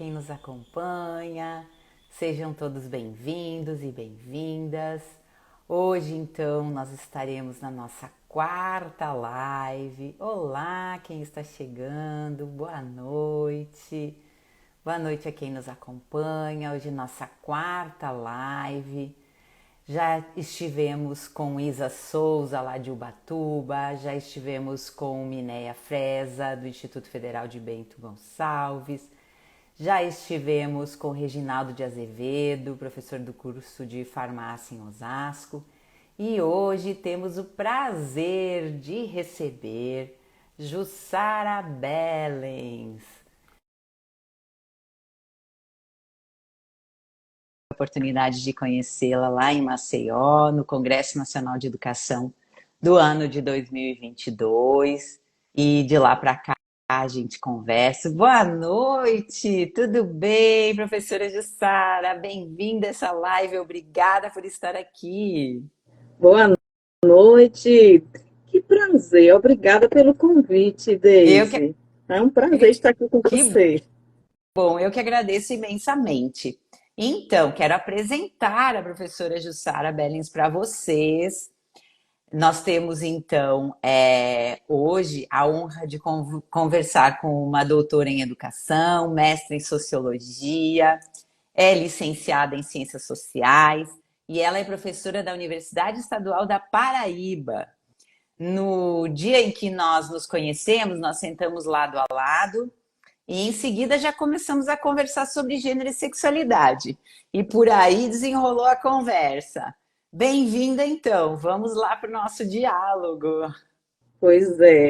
quem nos acompanha. Sejam todos bem-vindos e bem-vindas. Hoje, então, nós estaremos na nossa quarta live. Olá, quem está chegando, boa noite. Boa noite a quem nos acompanha. Hoje, nossa quarta live. Já estivemos com Isa Souza, lá de Ubatuba, já estivemos com Minéia Freza, do Instituto Federal de Bento Gonçalves, já estivemos com Reginaldo de Azevedo, professor do curso de farmácia em Osasco, e hoje temos o prazer de receber Jussara Bellens. Oportunidade de conhecê-la lá em Maceió, no Congresso Nacional de Educação do ano de 2022, e de lá para cá a gente conversa. Boa noite, tudo bem, professora Jussara? Bem-vinda a essa live, obrigada por estar aqui. Boa noite, que prazer, obrigada pelo convite, Eu que, Deise. É um prazer estar aqui com que você. bom, eu que agradeço imensamente. Então, quero apresentar a professora Jussara Bellens para vocês. Nós temos, então, hoje a honra de conversar com uma doutora em educação, mestre em sociologia, é licenciada em ciências sociais e ela é professora da Universidade Estadual da Paraíba. No dia em que nós nos conhecemos, nós sentamos lado a lado e em seguida já começamos a conversar sobre gênero e sexualidade. E por aí desenrolou a conversa. Bem-vinda, então. Vamos lá para o nosso diálogo. Pois é,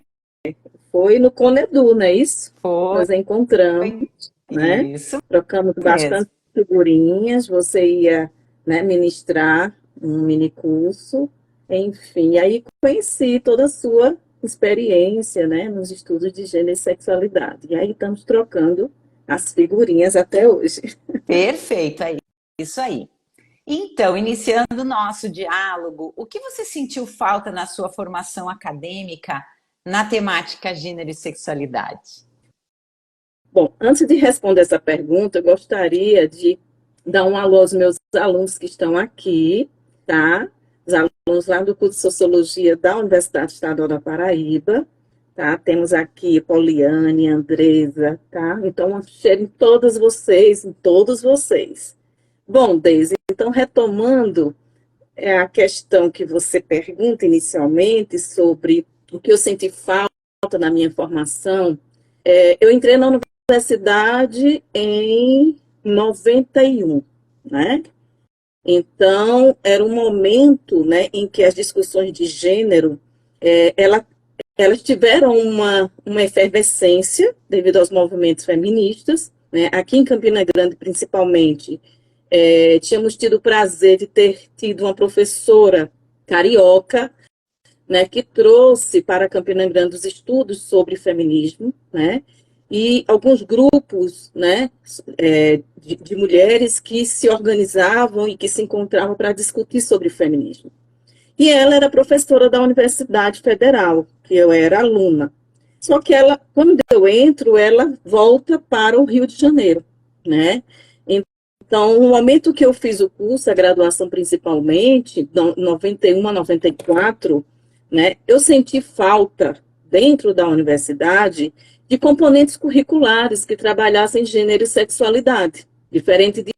foi no Conedu, não é isso? Foi Nós encontramos, né? isso Trocamos mesmo. bastante figurinhas, você ia, né, ministrar um mini curso, enfim, aí conheci toda a sua experiência, né, nos estudos de gênero e sexualidade. E aí estamos trocando as figurinhas até hoje. Perfeito, aí. Isso aí. Então, iniciando o nosso diálogo, o que você sentiu falta na sua formação acadêmica na temática gênero e sexualidade? Bom, antes de responder essa pergunta, eu gostaria de dar um alô aos meus alunos que estão aqui, tá? Os alunos lá do curso de Sociologia da Universidade Estadual da Paraíba, tá? Temos aqui Poliane, Andresa, tá? Então, um cheiro em todos vocês. Bom, Deise, então, retomando a questão que você pergunta inicialmente sobre o que eu senti falta na minha formação, eu entrei na universidade em 91, né? Então, era um momento, né, em que as discussões de gênero, ela, elas tiveram uma efervescência devido aos movimentos feministas, né? Aqui em Campina Grande, principalmente, tínhamos tido o prazer de ter tido uma professora carioca, né, que trouxe para Campina Grande os estudos sobre feminismo, né, e alguns grupos, né, de mulheres que se organizavam e que se encontravam para discutir sobre feminismo. E ela era professora da Universidade Federal, que eu era aluna. Só que ela, quando eu entro, ela volta para o Rio de Janeiro, né? Então, no momento que eu fiz o curso, a graduação principalmente, 91 a 94, né, eu senti falta, dentro da universidade, de componentes curriculares que trabalhassem gênero e sexualidade, diferente de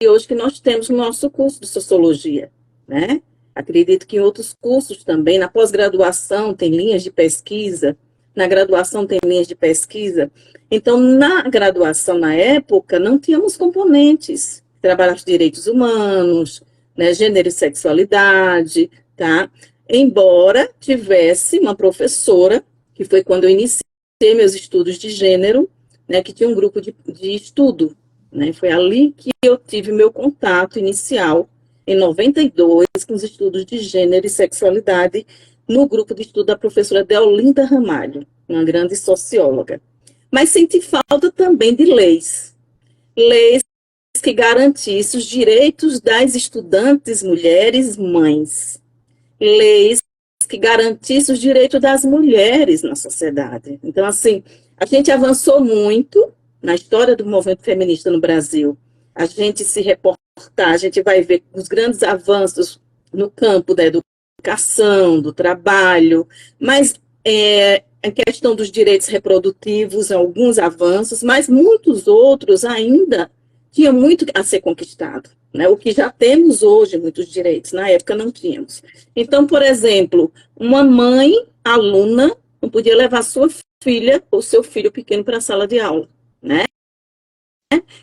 hoje que nós temos no nosso curso de sociologia, né? Acredito que em outros cursos também, na pós-graduação tem linhas de pesquisa, na graduação tem linhas de pesquisa. Então, na graduação, na época, não tínhamos componentes. Trabalhar direitos humanos, né, gênero e sexualidade, tá? Embora tivesse uma professora, que foi quando eu iniciei meus estudos de gênero, né, que tinha um grupo de estudo, né? Foi ali que eu tive meu contato inicial, em 92, com os estudos de gênero e sexualidade, no grupo de estudo da professora Deolinda Ramalho, uma grande socióloga. Mas senti falta também de leis. Leis que garantissem os direitos das estudantes mulheres mães. Leis que garantissem os direitos das mulheres na sociedade. Então, assim, a gente avançou muito, na história do movimento feminista no Brasil, a gente se reportar, a gente vai ver os grandes avanços no campo da educação, do trabalho, mas em questão dos direitos reprodutivos, alguns avanços, mas muitos outros ainda tinha muito a ser conquistado, né? O que já temos hoje, muitos direitos, na época não tínhamos. Então, por exemplo, uma mãe, aluna, não podia levar sua filha ou seu filho pequeno para a sala de aula, né?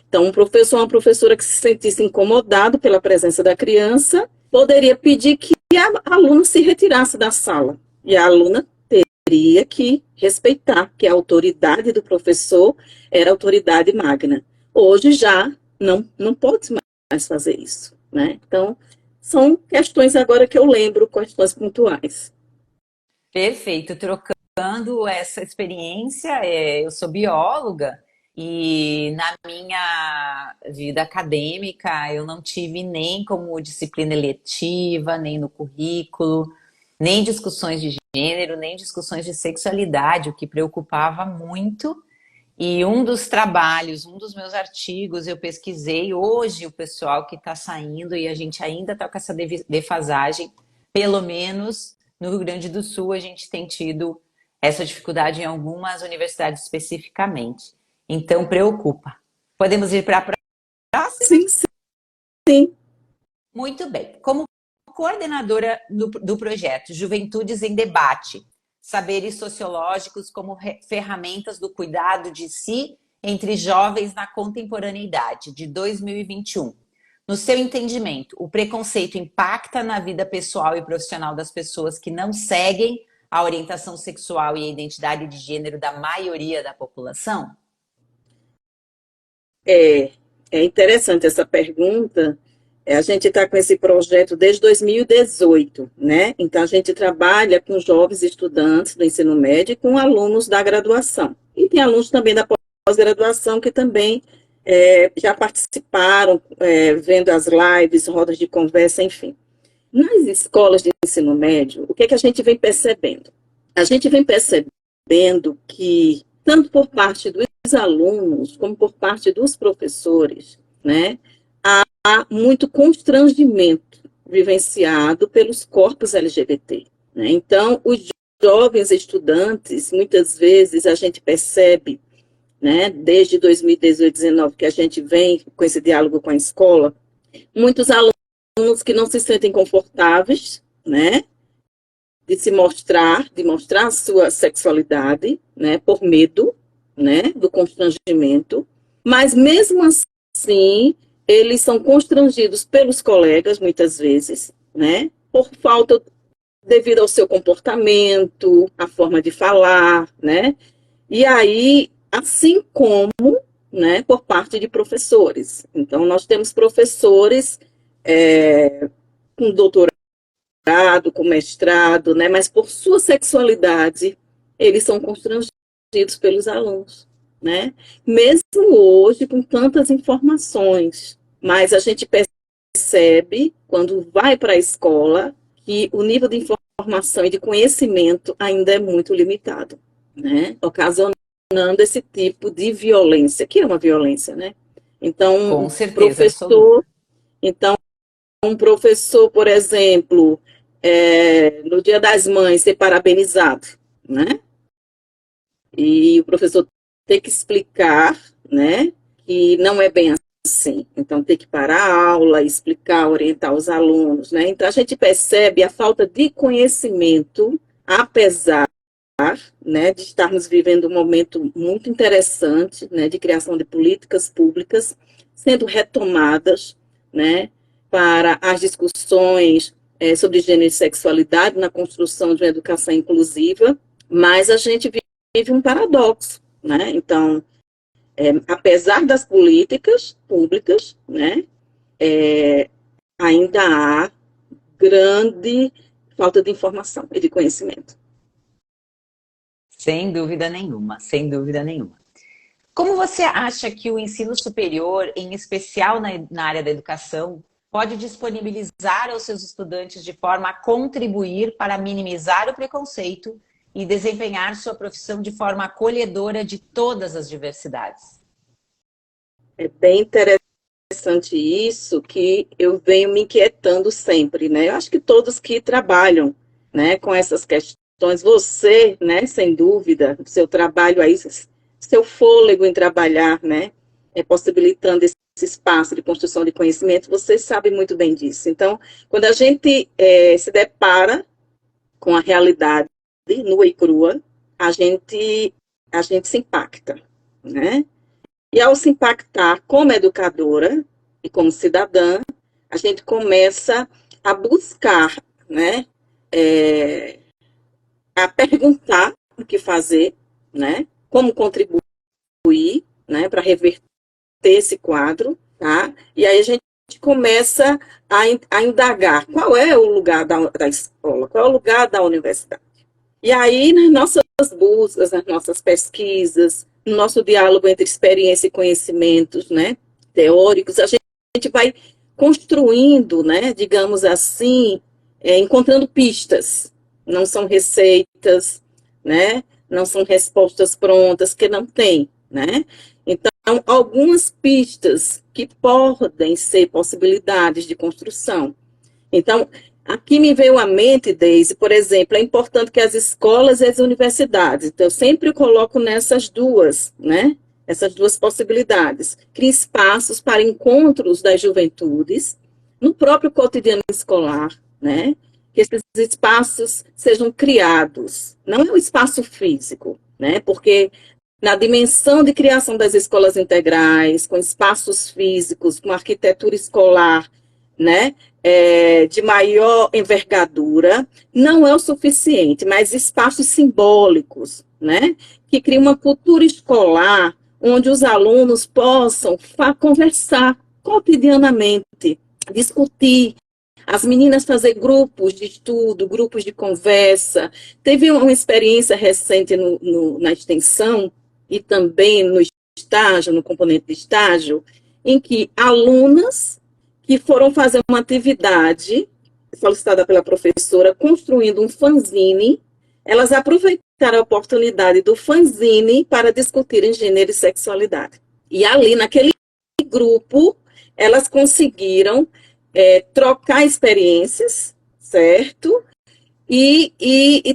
Então, um professor ou uma professora que se sentisse incomodado pela presença da criança, poderia pedir que a aluna se retirasse da sala. E a aluna teria que respeitar que a autoridade do professor era autoridade magna. Hoje já não pode mais fazer isso, né? Então, são questões agora que eu lembro, questões pontuais. Perfeito. Trocando essa experiência, eu sou bióloga e na minha vida acadêmica eu não tive nem como disciplina eletiva, nem no currículo, nem discussões de gênero, nem discussões de sexualidade, o que preocupava muito. E um dos trabalhos, um dos meus artigos, eu pesquisei hoje o pessoal que está saindo e a gente ainda está com essa defasagem, pelo menos no Rio Grande do Sul a gente tem tido essa dificuldade em algumas universidades especificamente. Então preocupa. Podemos ir para a próxima? Sim, sim. Muito bem. Como coordenadora do projeto Juventudes em Debate, saberes sociológicos como ferramentas do cuidado de si entre jovens na contemporaneidade, de 2021. No seu entendimento, o preconceito impacta na vida pessoal e profissional das pessoas que não seguem a orientação sexual e a identidade de gênero da maioria da população? É interessante essa pergunta. A gente está com esse projeto desde 2018, né? Então, a gente trabalha com jovens estudantes do ensino médio e com alunos da graduação. E tem alunos também da pós-graduação que também já participaram, vendo as lives, rodas de conversa, enfim. Nas escolas de ensino médio, o que é que a gente vem percebendo? A gente vem percebendo que, tanto por parte dos alunos, como por parte dos professores, né, há muito constrangimento vivenciado pelos corpos LGBT. Né? Então, os jovens estudantes, muitas vezes a gente percebe, né, desde 2018, 2019, que a gente vem com esse diálogo com a escola, muitos alunos que não se sentem confortáveis, né, de mostrar a sua sexualidade, né, por medo, né, do constrangimento, mas mesmo assim, eles são constrangidos pelos colegas, muitas vezes, né, por falta, devido ao seu comportamento, a forma de falar, né, e aí, assim como, né, por parte de professores. Então, nós temos professores com doutorado, com mestrado, né, mas por sua sexualidade, eles são constrangidos pelos alunos, né? Mesmo hoje, com tantas informações, mas a gente percebe, quando vai para a escola, que o nível de informação e de conhecimento ainda é muito limitado, né? Ocasionando esse tipo de violência, que é uma violência, né? Então, Com certeza então, um professor, por exemplo, no Dia das Mães, ser parabenizado, né? E o professor tem que explicar, né, que não é bem assim. Então, tem que parar a aula, explicar, orientar os alunos, né? Então, a gente percebe a falta de conhecimento, apesar, né, de estarmos vivendo um momento muito interessante, né, de criação de políticas públicas sendo retomadas, né, para as discussões sobre gênero e sexualidade na construção de uma educação inclusiva, mas a gente vive um paradoxo, né? Então, apesar das políticas públicas, né, ainda há grande falta de informação e de conhecimento. Sem dúvida nenhuma, sem dúvida nenhuma. Como você acha que o ensino superior, em especial na área da educação, pode disponibilizar aos seus estudantes de forma a contribuir para minimizar o preconceito e desempenhar sua profissão de forma acolhedora de todas as diversidades? É bem interessante isso, que eu venho me inquietando sempre, né? Eu acho que todos que trabalham, né, com essas questões, você, né, sem dúvida, seu trabalho aí, seu fôlego em trabalhar, né, possibilitando esse espaço de construção de conhecimento, você sabe muito bem disso. Então, quando a gente se depara com a realidade nua e crua, a gente, a gente se impacta, né? E ao se impactar como educadora e como cidadã, a gente começa a buscar, né, a perguntar o que fazer, né, como contribuir, né, para reverter esse quadro, tá? E aí a gente começa a indagar qual é o lugar da escola, qual é o lugar da universidade. E aí, nas nossas buscas, nas nossas pesquisas, no nosso diálogo entre experiência e conhecimentos, né, teóricos, a gente vai construindo, né, digamos assim, encontrando pistas. Não são receitas, né, não são respostas prontas, que não tem, né? Então, algumas pistas que podem ser possibilidades de construção. Então, aqui me veio à mente, Deise, por exemplo, é importante que as escolas e as universidades, então eu sempre coloco nessas duas, né? Essas duas possibilidades. Crie espaços para encontros das juventudes, no próprio cotidiano escolar, né? Que esses espaços sejam criados. Não é um espaço físico, né? Porque na dimensão de criação das escolas integrais, com espaços físicos, com arquitetura escolar, né, de maior envergadura, não é o suficiente, mas espaços simbólicos, né, que criam uma cultura escolar onde os alunos possam conversar cotidianamente, discutir, as meninas fazer grupos de estudo, grupos de conversa. Teve uma experiência recente na extensão e também no estágio, no componente de estágio, em que alunas que foram fazer uma atividade solicitada pela professora, construindo um fanzine, elas aproveitaram a oportunidade do fanzine para discutirem gênero e sexualidade. E ali, naquele grupo, elas conseguiram trocar experiências, certo? E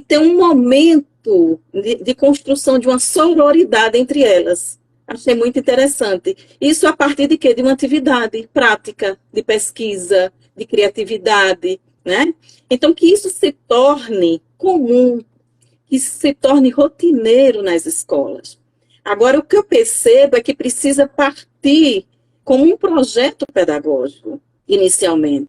ter um momento de construção de uma sororidade entre elas. Achei muito interessante. Isso a partir de quê? De uma atividade prática, de pesquisa, de criatividade, né? Então, que isso se torne comum, que isso se torne rotineiro nas escolas. Agora, o que eu percebo é que precisa partir como um projeto pedagógico, inicialmente.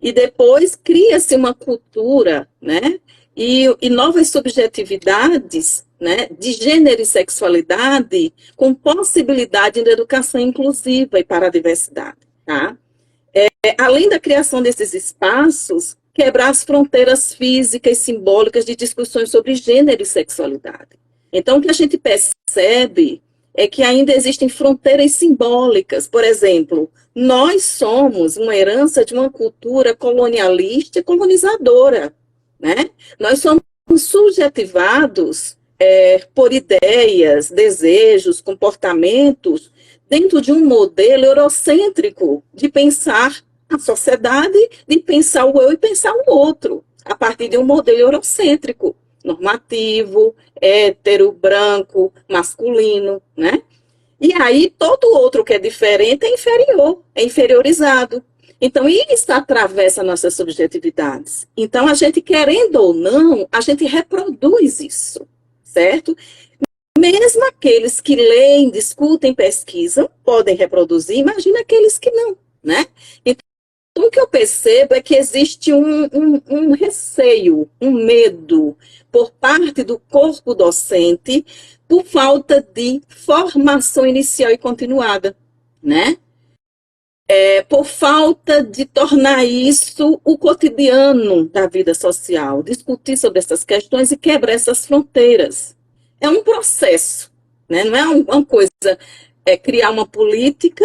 E depois cria-se uma cultura, né? E novas subjetividades, né, de gênero e sexualidade, com possibilidade de educação inclusiva e para a diversidade. Tá? Além da criação desses espaços, quebrar as fronteiras físicas e simbólicas de discussões sobre gênero e sexualidade. Então, o que a gente percebe é que ainda existem fronteiras simbólicas. Por exemplo, nós somos uma herança de uma cultura colonialista e colonizadora, né? Nós somos subjetivados por ideias, desejos, comportamentos dentro de um modelo eurocêntrico de pensar a sociedade, de pensar o eu e pensar o outro, a partir de um modelo eurocêntrico, normativo, hétero, branco, masculino, né? E aí todo outro que é diferente é inferior, é inferiorizado. Então, isso atravessa nossas subjetividades. Então, a gente, querendo ou não, a gente reproduz isso, certo? Mesmo aqueles que leem, discutem, pesquisam, podem reproduzir, imagina aqueles que não, né? Então, o que eu percebo é que existe um receio, um medo por parte do corpo docente por falta de formação inicial e continuada, né? Por falta de tornar isso o cotidiano da vida social, discutir sobre essas questões e quebrar essas fronteiras. É um processo, né? Não é uma coisa, criar uma política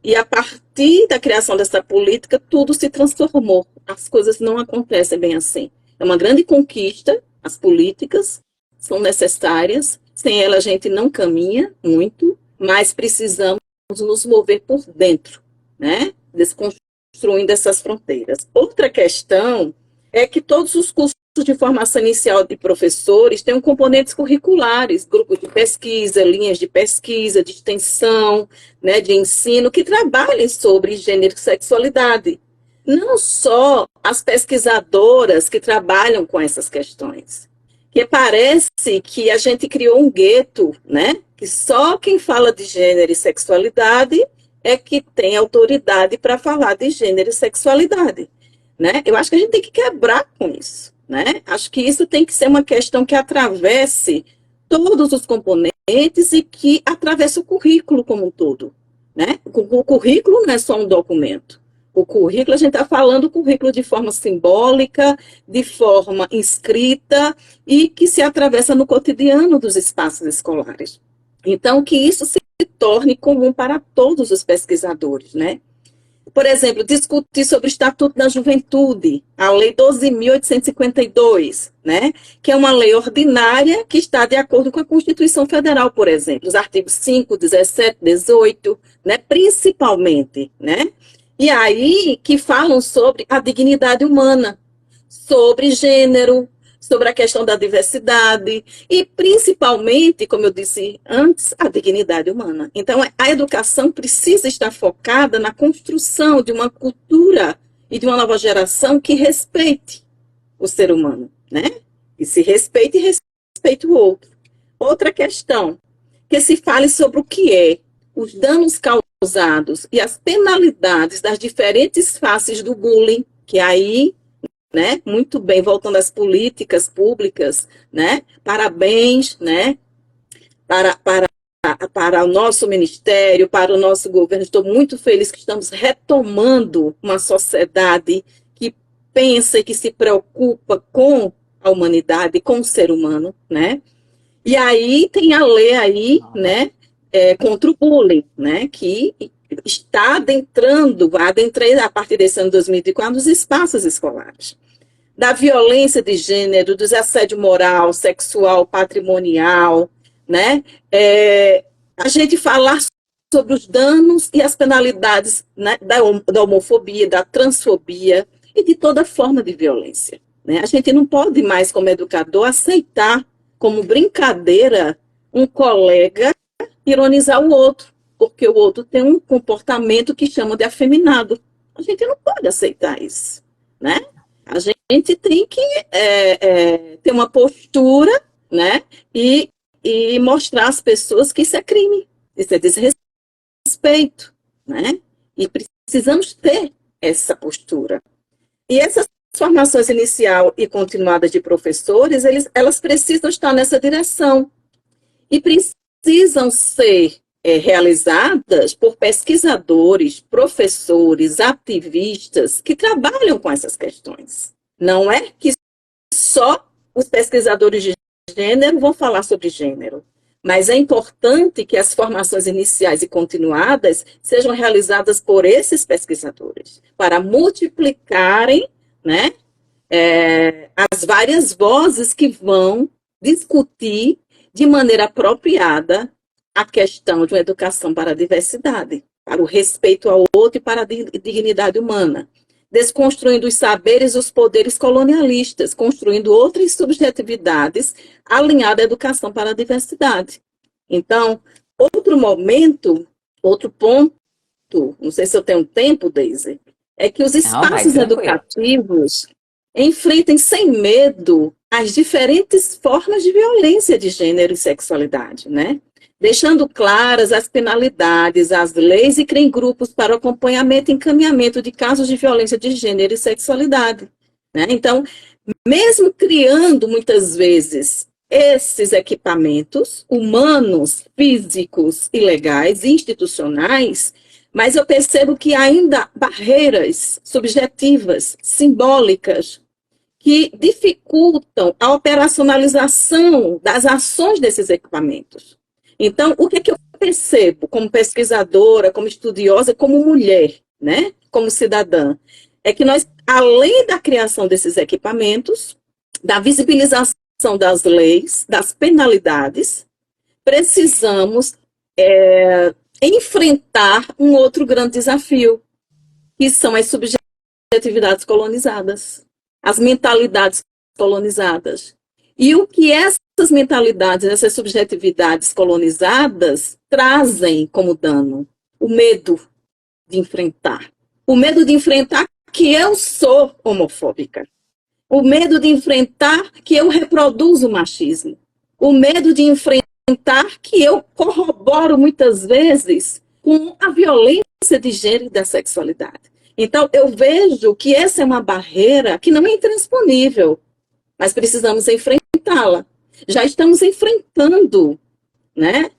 e a partir da criação dessa política tudo se transformou. As coisas não acontecem bem assim. É uma grande conquista, as políticas são necessárias, sem ela a gente não caminha muito, mas precisamos nos mover por dentro, né? Desconstruindo essas fronteiras. Outra questão é que todos os cursos de formação inicial de professores têm componentes curriculares, grupos de pesquisa, linhas de pesquisa, de extensão, né, de ensino, que trabalhem sobre gênero e sexualidade. Não só as pesquisadoras que trabalham com essas questões, que parece que a gente criou um gueto, né, que só quem fala de gênero e sexualidade é que tem autoridade para falar de gênero e sexualidade, né? Eu acho que a gente tem que quebrar com isso, né? Acho que isso tem que ser uma questão que atravesse todos os componentes e que atravesse o currículo como um todo, né? O currículo não é só um documento. O currículo, a gente está falando do currículo de forma simbólica, de forma escrita e que se atravessa no cotidiano dos espaços escolares. Então, que isso se torne comum para todos os pesquisadores, né? Por exemplo, discutir sobre o Estatuto da Juventude, a Lei 12.852, né? Que é uma lei ordinária que está de acordo com a Constituição Federal, por exemplo, os artigos 5, 17, 18, né? Principalmente, né? E aí que falam sobre a dignidade humana, sobre gênero, sobre a questão da diversidade e, principalmente, como eu disse antes, a dignidade humana. Então, a educação precisa estar focada na construção de uma cultura e de uma nova geração que respeite o ser humano, né? Que se respeite e respeite o outro. Outra questão, que se fale sobre o que é os danos causados e as penalidades das diferentes faces do bullying, que aí, né, muito bem, voltando às políticas públicas, né, parabéns, né, para o nosso ministério, para o nosso governo. Estou muito feliz que estamos retomando uma sociedade que pensa e que se preocupa com a humanidade, com o ser humano, né, e aí tem a lei aí, né, contra o bullying, né, que está adentrando, vai adentrar a partir desse ano 2024 nos espaços escolares. Da violência de gênero, do assédio moral, sexual, patrimonial, né? A gente falar sobre os danos e as penalidades, né, da homofobia, da transfobia e de toda forma de violência, né? A gente não pode mais, como educador, aceitar como brincadeira um colega ironizar o outro, porque o outro tem um comportamento que chamam de afeminado. A gente não pode aceitar isso, né? A gente tem que ter uma postura, né? E mostrar às pessoas que isso é crime, isso é desrespeito, né? E precisamos ter essa postura. E essas formações inicial e continuada de professores, elas precisam estar nessa direção e precisam ser realizadas por pesquisadores, professores, ativistas que trabalham com essas questões. Não é que só os pesquisadores de gênero vão falar sobre gênero, mas é importante que as formações iniciais e continuadas sejam realizadas por esses pesquisadores, para multiplicarem, né, as várias vozes que vão discutir de maneira apropriada a questão de uma educação para a diversidade, para o respeito ao outro e para a dignidade humana, desconstruindo os saberes e os poderes colonialistas, construindo outras subjetividades alinhadas à educação para a diversidade. Então, outro momento, outro ponto, não sei se eu tenho tempo, Deise, é que os espaços educativos enfrentem sem medo as diferentes formas de violência de gênero e sexualidade, né? Deixando claras as penalidades, as leis e criem grupos para o acompanhamento e encaminhamento de casos de violência de gênero e sexualidade, né? Então, mesmo criando muitas vezes esses equipamentos humanos, físicos e legais, institucionais, mas eu percebo que ainda barreiras subjetivas, simbólicas, que dificultam a operacionalização das ações desses equipamentos. Então, o que é que eu percebo como pesquisadora, como estudiosa, como mulher, né, como cidadã? É que nós, além da criação desses equipamentos, da visibilização das leis, das penalidades, precisamos enfrentar um outro grande desafio, que são as subjetividades colonizadas, as mentalidades colonizadas. E o que essas mentalidades, essas subjetividades colonizadas trazem como dano? O medo de enfrentar. O medo de enfrentar que eu sou homofóbica. O medo de enfrentar que eu reproduzo o machismo. O medo de enfrentar que eu corroboro muitas vezes com a violência de gênero e da sexualidade. Então, eu vejo que essa é uma barreira que não é intransponível, mas precisamos enfrentá-la. Já estamos enfrentando, né?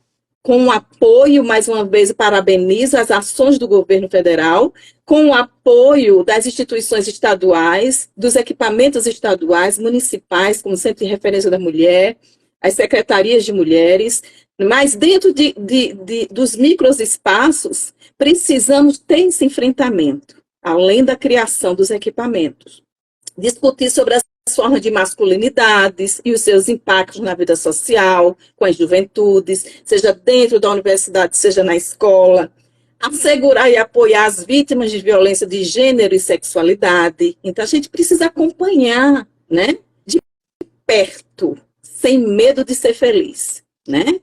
Com o apoio, mais uma vez, parabenizo as ações do governo federal, com o apoio das instituições estaduais, dos equipamentos estaduais, municipais, como Centro de Referência da Mulher, as secretarias de mulheres, mas dentro dos microespaços, precisamos ter esse enfrentamento, além da criação dos equipamentos. Discutir sobre as formas de masculinidades e os seus impactos na vida social, com as juventudes, seja dentro da universidade, seja na escola. Assegurar e apoiar as vítimas de violência de gênero e sexualidade. Então, a gente precisa acompanhar, né, de perto, sem medo de ser feliz, né?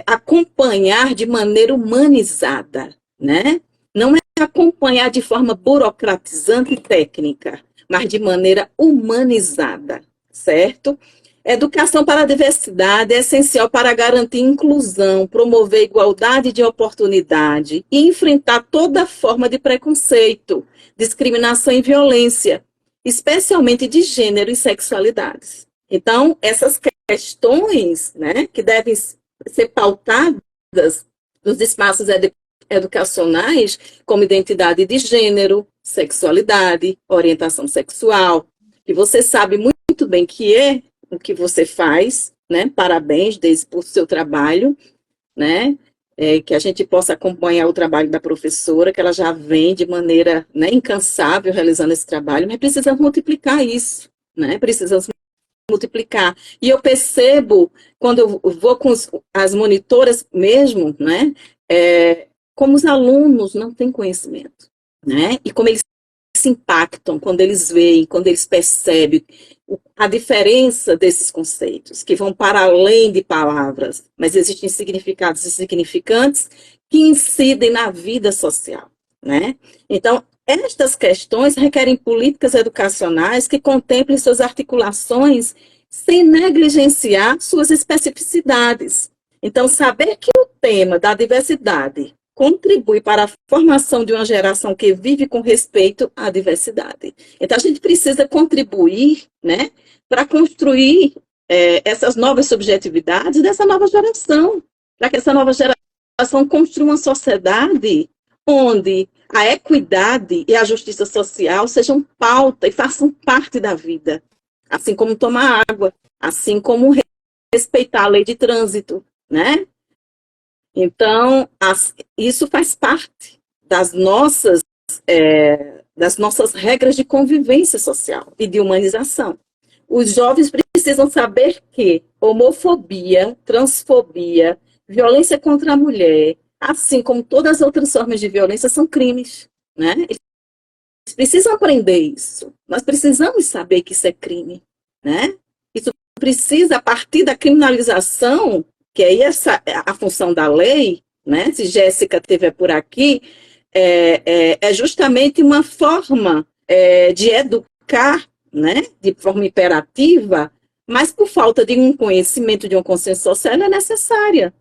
Acompanhar de maneira humanizada, né? Não é acompanhar de forma burocratizante e técnica, mas de maneira humanizada, certo? Educação para a diversidade é essencial para garantir inclusão, promover igualdade de oportunidade e enfrentar toda forma de preconceito, discriminação e violência, especialmente de gênero e sexualidades. Então, essas questões, né, que devem ser pautadas nos espaços educacionais, como identidade de gênero, sexualidade, orientação sexual, que você sabe muito bem que é o que você faz, né? Parabéns por seu trabalho, né? Que a gente possa acompanhar o trabalho da professora, que ela já vem de maneira, né, incansável realizando esse trabalho, mas precisamos multiplicar isso, né? Precisamos multiplicar. E eu percebo, quando eu vou com as monitoras mesmo, né? Como os alunos não têm conhecimento, né? E como eles se impactam quando eles veem, quando eles percebem a diferença desses conceitos, que vão para além de palavras, mas existem significados e significantes que incidem na vida social, né? Então, estas questões requerem políticas educacionais que contemplem suas articulações sem negligenciar suas especificidades. Então, saber que o tema da diversidade contribui para a formação de uma geração que vive com respeito à diversidade. Então, a gente precisa contribuir, né, para construir essas novas subjetividades dessa nova geração, para que essa nova geração construa uma sociedade onde a equidade e a justiça social sejam pauta e façam parte da vida, assim como tomar água, assim como respeitar a lei de trânsito, né? Então, isso faz parte das nossas regras de convivência social e de humanização. Os jovens precisam saber que homofobia, transfobia, violência contra a mulher, assim como todas as outras formas de violência, são crimes, né? Eles precisam aprender isso. Nós precisamos saber que isso é crime, né? Isso precisa, a partir da criminalização, que é essa a função da lei, né? Se Jéssica estiver por aqui, é justamente uma forma de educar, né? De forma imperativa, mas por falta de um conhecimento, de uma consciência social, ela é necessária.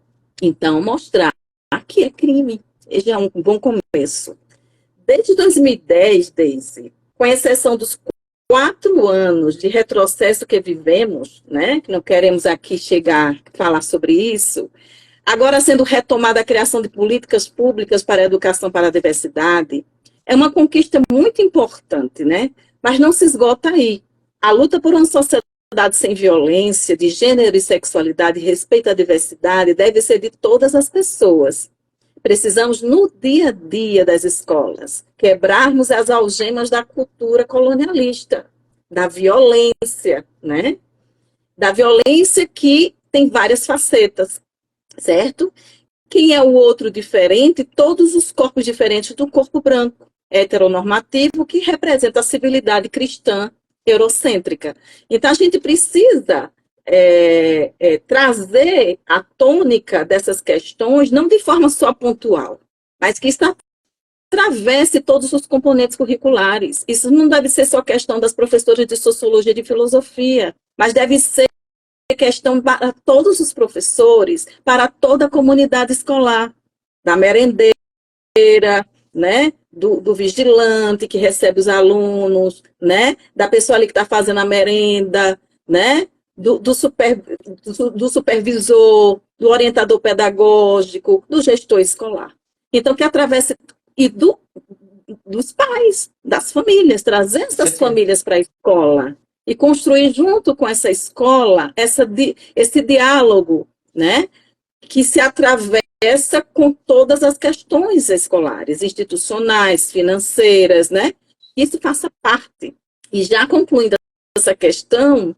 Então, mostrar que é crime, já é um bom começo. Desde 2010, Deise, com exceção dos 4 anos de retrocesso que vivemos, né, que não queremos aqui chegar a falar sobre isso, agora sendo retomada a criação de políticas públicas para a educação para a diversidade, é uma conquista muito importante, né, mas não se esgota aí. A luta por uma sociedade sem violência, de gênero e sexualidade, respeito à diversidade, deve ser de todas as pessoas. Precisamos, no dia a dia das escolas, quebrarmos as algemas da cultura colonialista, da violência, né? Da violência que tem várias facetas, certo? Quem é o outro diferente? Todos os corpos diferentes do corpo branco, heteronormativo, que representa a civilidade cristã eurocêntrica. Então, a gente precisa trazer a tônica dessas questões, não de forma só pontual, mas que está atravesse todos os componentes curriculares. Isso não deve ser só questão das professoras de sociologia e de filosofia, mas deve ser questão para todos os professores, para toda a comunidade escolar, da merendeira, né, do vigilante que recebe os alunos, né, da pessoa ali que está fazendo a merenda, né, do supervisor, do orientador pedagógico, do gestor escolar. Então, que atravesse, e dos pais, das famílias, trazer essas famílias para a escola e construir junto com essa escola esse diálogo, né, que se atravessa com todas as questões escolares, institucionais, financeiras, né? Isso faça parte. E já concluindo essa questão,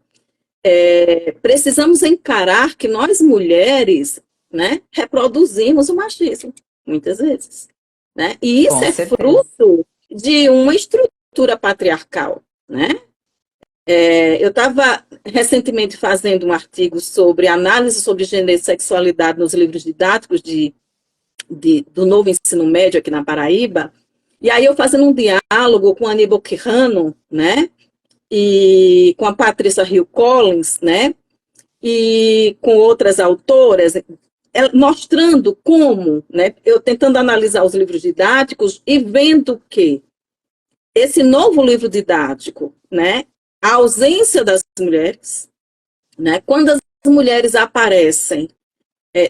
precisamos encarar que nós mulheres, né, reproduzimos o machismo, muitas vezes. Né? E isso é fruto de uma estrutura patriarcal, né? Eu estava recentemente fazendo um artigo sobre análise sobre gênero e sexualidade nos livros didáticos do novo ensino médio aqui na Paraíba, e aí eu fazendo um diálogo com a Aníbal Quirrano, né, e com a Patrícia Hill Collins, né, e com outras autoras, mostrando como, né, eu tentando analisar os livros didáticos e vendo que esse novo livro didático, né, a ausência das mulheres, né, quando as mulheres aparecem,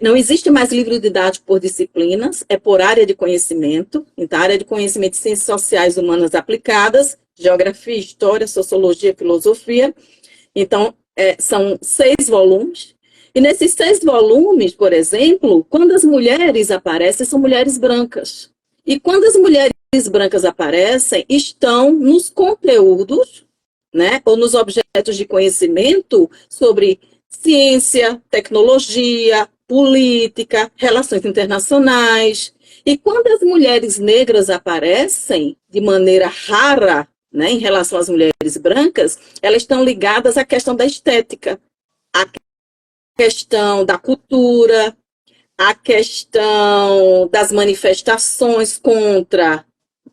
não existe mais livro didático por disciplinas, é por área de conhecimento, então área de conhecimento de ciências sociais humanas aplicadas, geografia, história, sociologia, filosofia, então são 6 volumes, e nesses 6 volumes, por exemplo, quando as mulheres aparecem, são mulheres brancas, e quando as mulheres brancas aparecem, estão nos conteúdos, né, ou nos objetos de conhecimento sobre ciência, tecnologia, política, relações internacionais. E quando as mulheres negras aparecem de maneira rara, né, em relação às mulheres brancas, elas estão ligadas à questão da estética, à questão da cultura, à questão das manifestações contra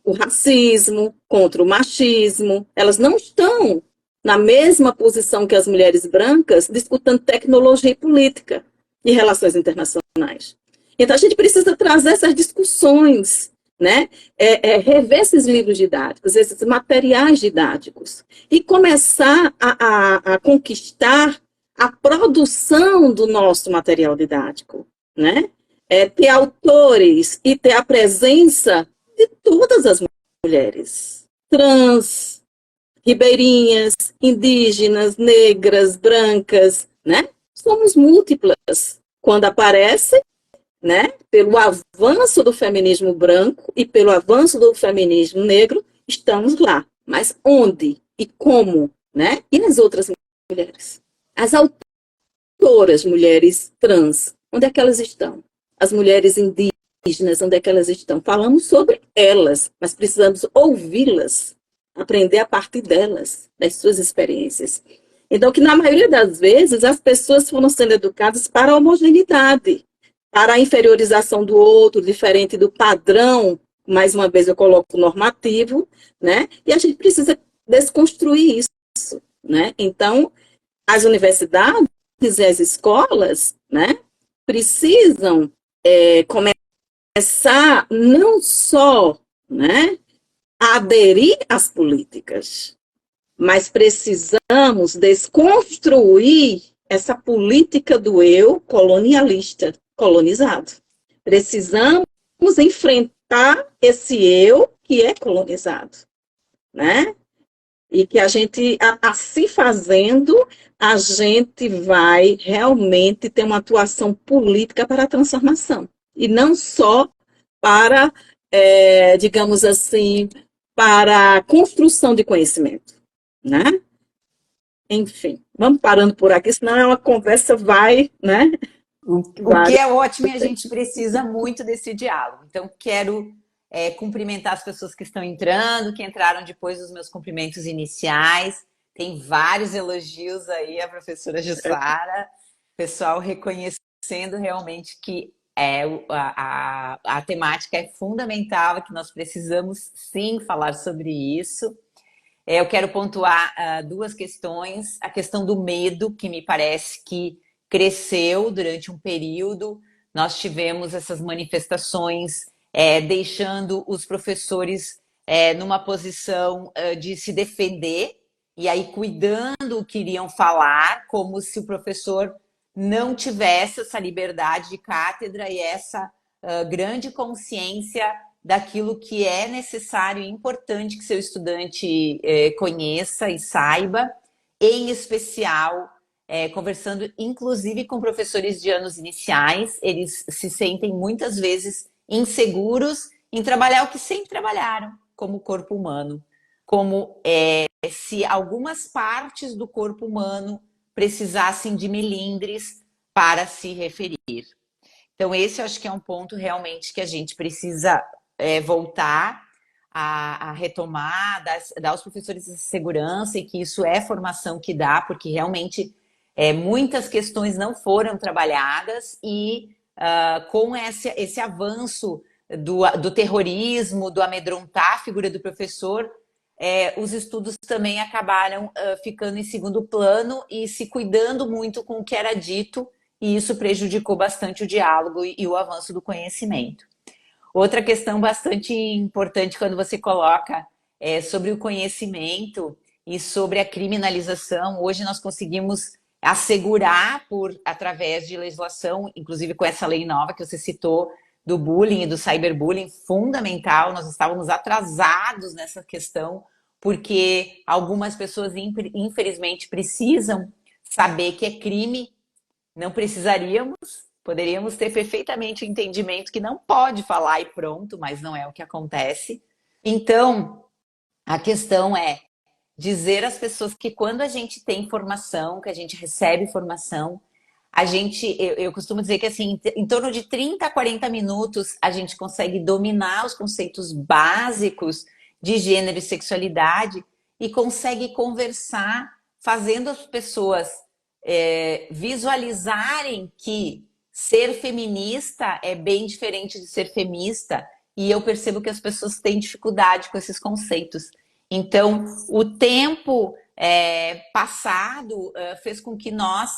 o racismo, contra o machismo. Elas não estão na mesma posição que as mulheres brancas, disputando tecnologia e política e relações internacionais. Então, a gente precisa trazer essas discussões, né? Rever esses livros didáticos, esses materiais didáticos, e começar a conquistar a produção do nosso material didático, né? Ter autores e ter a presença de todas as mulheres, trans, ribeirinhas, indígenas, negras, brancas, né? Somos múltiplas. Quando aparece, né, pelo avanço do feminismo branco e pelo avanço do feminismo negro, estamos lá. Mas onde e como, né? E as outras mulheres? As autoras mulheres trans, onde é que elas estão? As mulheres indígenas, onde é que elas estão? Falamos sobre elas, mas precisamos ouvi-las, aprender a partir delas, das suas experiências. Então, que na maioria das vezes, as pessoas foram sendo educadas para a homogeneidade, para a inferiorização do outro, diferente do padrão, mais uma vez eu coloco normativo, né? E a gente precisa desconstruir isso, né? Então, as universidades e as escolas, né, precisam começar não só, né, a aderir às políticas, mas precisamos desconstruir essa política do eu colonialista, colonizado. Precisamos enfrentar esse eu que é colonizado, né? E que a gente, assim fazendo, a gente vai realmente ter uma atuação política para a transformação. E não só para, digamos assim, para a construção de conhecimento, né? Enfim, vamos parando por aqui, senão é uma conversa vai, né? O que é ótimo e a gente precisa muito desse diálogo. Então, quero cumprimentar as pessoas que estão entrando, que entraram depois dos meus cumprimentos iniciais. Tem vários elogios aí à professora Jussara, pessoal reconhecendo realmente que a temática é fundamental, que nós precisamos sim falar sobre isso. Eu quero pontuar duas questões. A questão do medo, que me parece que cresceu durante um período. Nós tivemos essas manifestações deixando os professores numa posição de se defender e aí cuidando o que iriam falar, como se o professor não tivesse essa liberdade de cátedra e essa grande consciência daquilo que é necessário e importante que seu estudante conheça e saiba, em especial conversando inclusive com professores de anos iniciais, eles se sentem muitas vezes inseguros em trabalhar o que sempre trabalharam, como o corpo humano, como se algumas partes do corpo humano precisassem de melindres para se referir. Então, esse eu acho que é um ponto realmente que a gente precisa voltar a retomar, dar aos professores essa segurança e que isso é formação que dá, porque realmente muitas questões não foram trabalhadas e com esse avanço do terrorismo, do amedrontar a figura do professor, os estudos também acabaram ficando em segundo plano e se cuidando muito com o que era dito, e isso prejudicou bastante o diálogo e o avanço do conhecimento. Outra questão bastante importante quando você coloca sobre o conhecimento e sobre a criminalização, hoje nós conseguimos assegurar através de legislação, inclusive com essa lei nova que você citou, do bullying e do cyberbullying, fundamental. Nós estávamos atrasados nessa questão, porque algumas pessoas, infelizmente, precisam saber que é crime. Não precisaríamos, poderíamos ter perfeitamente o entendimento que não pode falar e pronto, mas não é o que acontece. Então, a questão é dizer às pessoas que quando a gente tem formação, que a gente recebe formação, eu costumo dizer que assim, em torno de 30 a 40 minutos a gente consegue dominar os conceitos básicos de gênero e sexualidade e consegue conversar, fazendo as pessoas visualizarem que ser feminista é bem diferente de ser femista, e eu percebo que as pessoas têm dificuldade com esses conceitos. Então, o tempo passado fez com que nós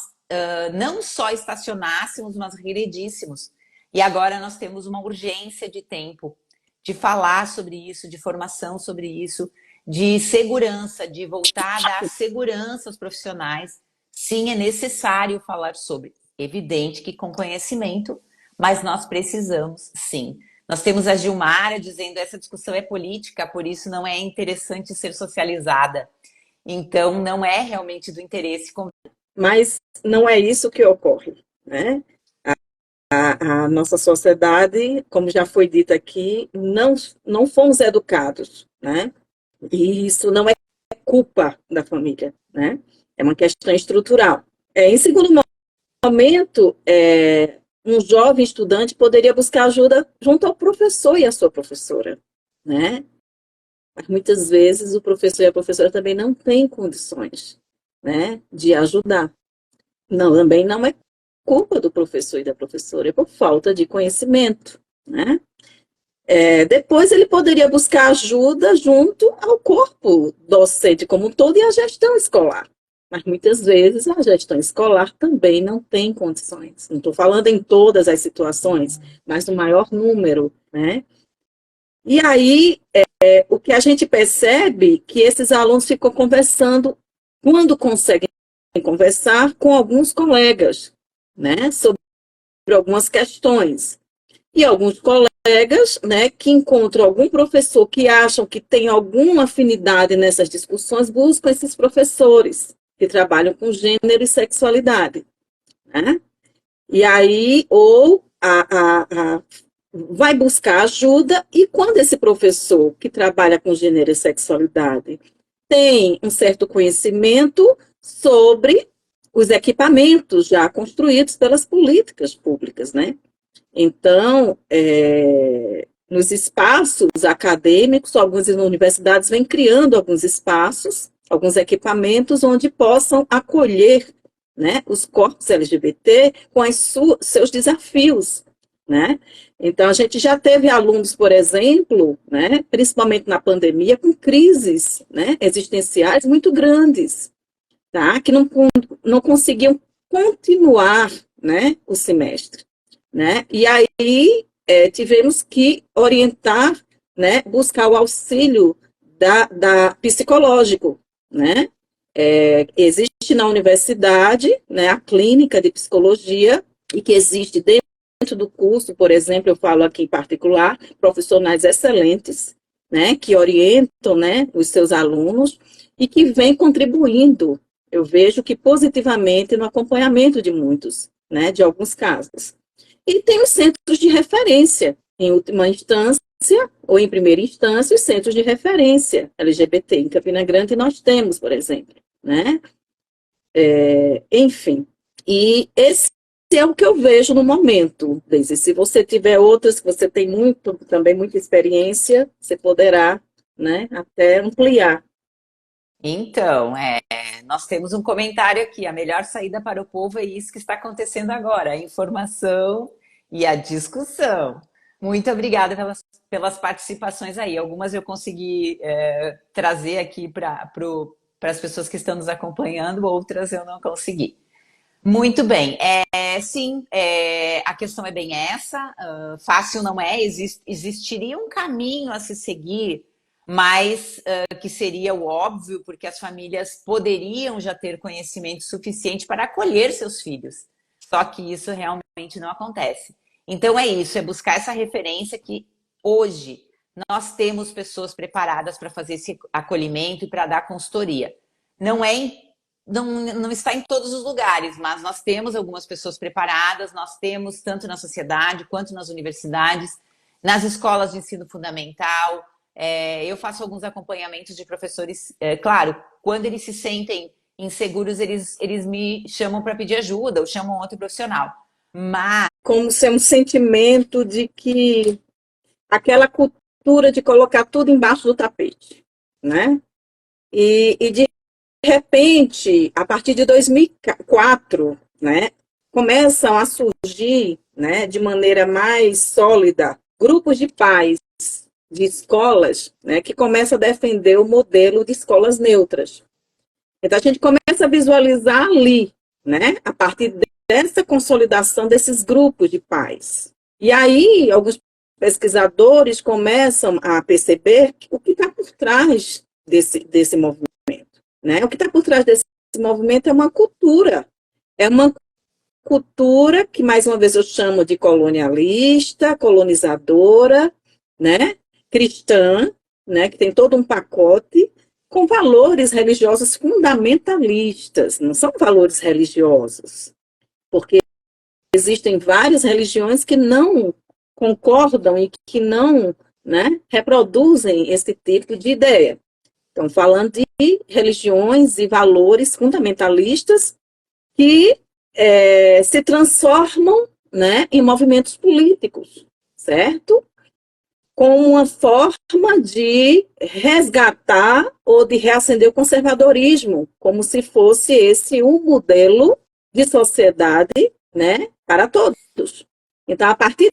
não só estacionássemos, mas regredíssemos. E agora nós temos uma urgência de tempo, de falar sobre isso, de formação sobre isso, de segurança, de voltar a dar segurança aos profissionais. Sim, é necessário falar sobre. Evidente que com conhecimento, mas nós precisamos, sim. Nós temos a Gilmara dizendo que essa discussão é política, por isso não é interessante ser socializada. Então, não é realmente do interesse. Mas não é isso que ocorre, né? A nossa sociedade, como já foi dito aqui, não fomos educados, né? E isso não é culpa da família, né? É uma questão estrutural. Em segundo momento, um jovem estudante poderia buscar ajuda junto ao professor e à sua professora, né? Mas muitas vezes o professor e a professora também não têm condições, né, de ajudar. Não, também não é culpa do professor e da professora, é por falta de conhecimento, né? Depois ele poderia buscar ajuda junto ao corpo docente como um todo e à gestão escolar. Mas muitas vezes a gestão escolar também não tem condições. Não estou falando em todas as situações, mas no maior número, né? E aí, o que a gente percebe que esses alunos ficam conversando, quando conseguem conversar com alguns colegas, né, sobre algumas questões. E alguns colegas, né, que encontram algum professor que acham que tem alguma afinidade nessas discussões, buscam esses professores que trabalham com gênero e sexualidade, né? E aí, vai buscar ajuda, e quando esse professor que trabalha com gênero e sexualidade tem um certo conhecimento sobre os equipamentos já construídos pelas políticas públicas, né? Então, nos espaços acadêmicos, algumas universidades vêm criando alguns espaços, alguns equipamentos onde possam acolher, né, os corpos LGBT com seus desafios, né? Então, a gente já teve alunos, por exemplo, né, principalmente na pandemia, com crises, né, existenciais muito grandes, tá? Que não conseguiam continuar, né, o semestre, né? E aí tivemos que orientar, né, buscar o auxílio da psicológico, né? Existe na universidade, né, a clínica de psicologia, e que existe dentro do curso, por exemplo, eu falo aqui em particular, profissionais excelentes, né, que orientam, né, os seus alunos e que vêm contribuindo, eu vejo que positivamente no acompanhamento de muitos, né, de alguns casos. E tem os centros de referência, em última instância, ou em primeira instância, os centros de referência LGBT. Em Campina Grande nós temos, por exemplo, né? Enfim, e esse é o que eu vejo no momento, Deise. Se você tiver outras, que você tem também muita experiência, você poderá, né, até ampliar. Então, nós temos um comentário aqui. A melhor saída para o povo é isso que está acontecendo agora, a informação e a discussão. Muito obrigada pelas participações aí. Algumas eu consegui trazer aqui para as pessoas que estão nos acompanhando, outras eu não consegui. Muito bem. Sim, a questão é bem essa. Fácil não é. Existiria um caminho a se seguir, mas que seria o óbvio, porque as famílias poderiam já ter conhecimento suficiente para acolher seus filhos. Só que isso realmente não acontece. Então é isso, é buscar essa referência que hoje nós temos pessoas preparadas para fazer esse acolhimento e para dar consultoria. Não está em todos os lugares, mas nós temos algumas pessoas preparadas, nós temos tanto na sociedade quanto nas universidades, nas escolas de ensino fundamental. Eu faço alguns acompanhamentos de professores, claro, quando eles se sentem inseguros, eles me chamam para pedir ajuda ou chamam outro profissional. Mas como ser um sentimento de que aquela cultura de colocar tudo embaixo do tapete, né? E de repente, a partir de 2004, né, começam a surgir, né, de maneira mais sólida, grupos de pais de escolas, né, que começam a defender o modelo de escolas neutras. Então, a gente começa a visualizar ali, né, a partir dessa consolidação desses grupos de pais. E aí, alguns pesquisadores começam a perceber o que está por trás desse movimento. Né? O que está por trás desse movimento é uma cultura. É uma cultura que, mais uma vez, eu chamo de colonialista, colonizadora, né? Cristã, né? Que tem todo um pacote com valores religiosos fundamentalistas. Não são valores religiosos, porque existem várias religiões que não concordam e que não, né, reproduzem esse tipo de ideia. Então, falando de religiões e valores fundamentalistas que se transformam, né, em movimentos políticos, certo? Com uma forma de resgatar ou de reacender o conservadorismo, como se fosse esse um modelo de sociedade, né, para todos. Então, a partir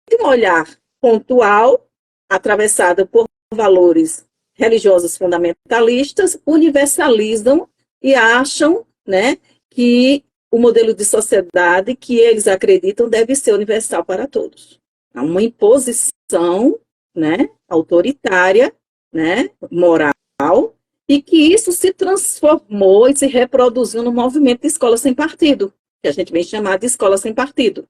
de um olhar pontual, atravessado por valores religiosos fundamentalistas, universalizam e acham, né, que o modelo de sociedade que eles acreditam deve ser universal para todos. É uma imposição, né, autoritária, né, moral, e que isso se transformou e se reproduziu no movimento de escola sem partido, que a gente vem chamar de escola sem partido.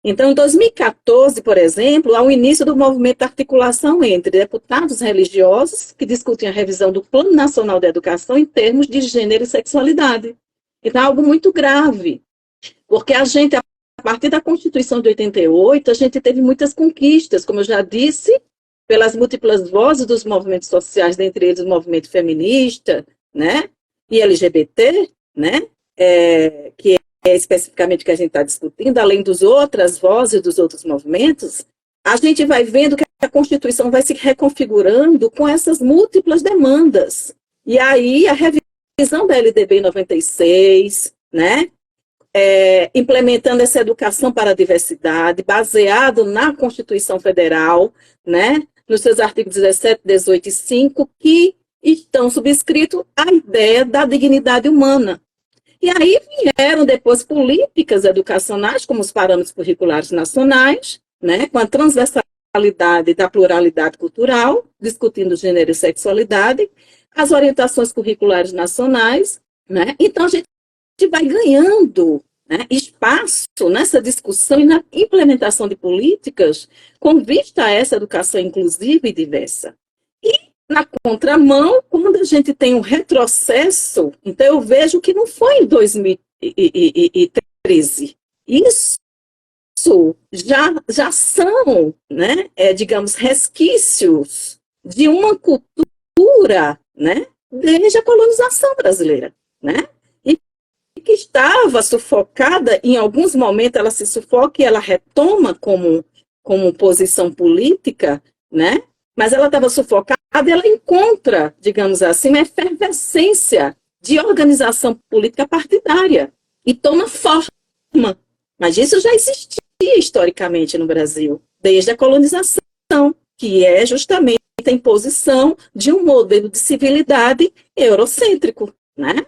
Então, em 2014, por exemplo, há o início do movimento de articulação entre deputados religiosos que discutem a revisão do Plano Nacional de Educação em termos de gênero e sexualidade. Então, é algo muito grave, porque a gente, a partir da Constituição de 88, a gente teve muitas conquistas, como eu já disse, pelas múltiplas vozes dos movimentos sociais, dentre eles o movimento feminista, né, e LGBT, né, que é especificamente o que a gente está discutindo, além das outras vozes dos outros movimentos, a gente vai vendo que a Constituição vai se reconfigurando com essas múltiplas demandas. E aí a revisão da LDB 96, né, implementando essa educação para a diversidade, baseado na Constituição Federal, né, nos seus artigos 17, 18 e 5, que estão subscritos a ideia da dignidade humana. E aí vieram depois políticas educacionais, como os parâmetros curriculares nacionais, né, com a transversalidade da pluralidade cultural, discutindo gênero e sexualidade, as orientações curriculares nacionais, né? Então a gente vai ganhando, né, espaço nessa discussão e na implementação de políticas com vista a essa educação inclusiva e diversa. E na contramão, quando a gente tem um retrocesso, então eu vejo que não foi em 2013. Isso já são, né, digamos, resquícios de uma cultura, né, desde a colonização brasileira, né, e que estava sufocada, em alguns momentos ela se sufoca e ela retoma como posição política, né, mas ela estava sufocada e ela encontra, digamos assim, uma efervescência de organização política partidária e toma forma. Mas isso já existia historicamente no Brasil, desde a colonização, que é justamente a imposição de um modelo de civilidade eurocêntrico, né?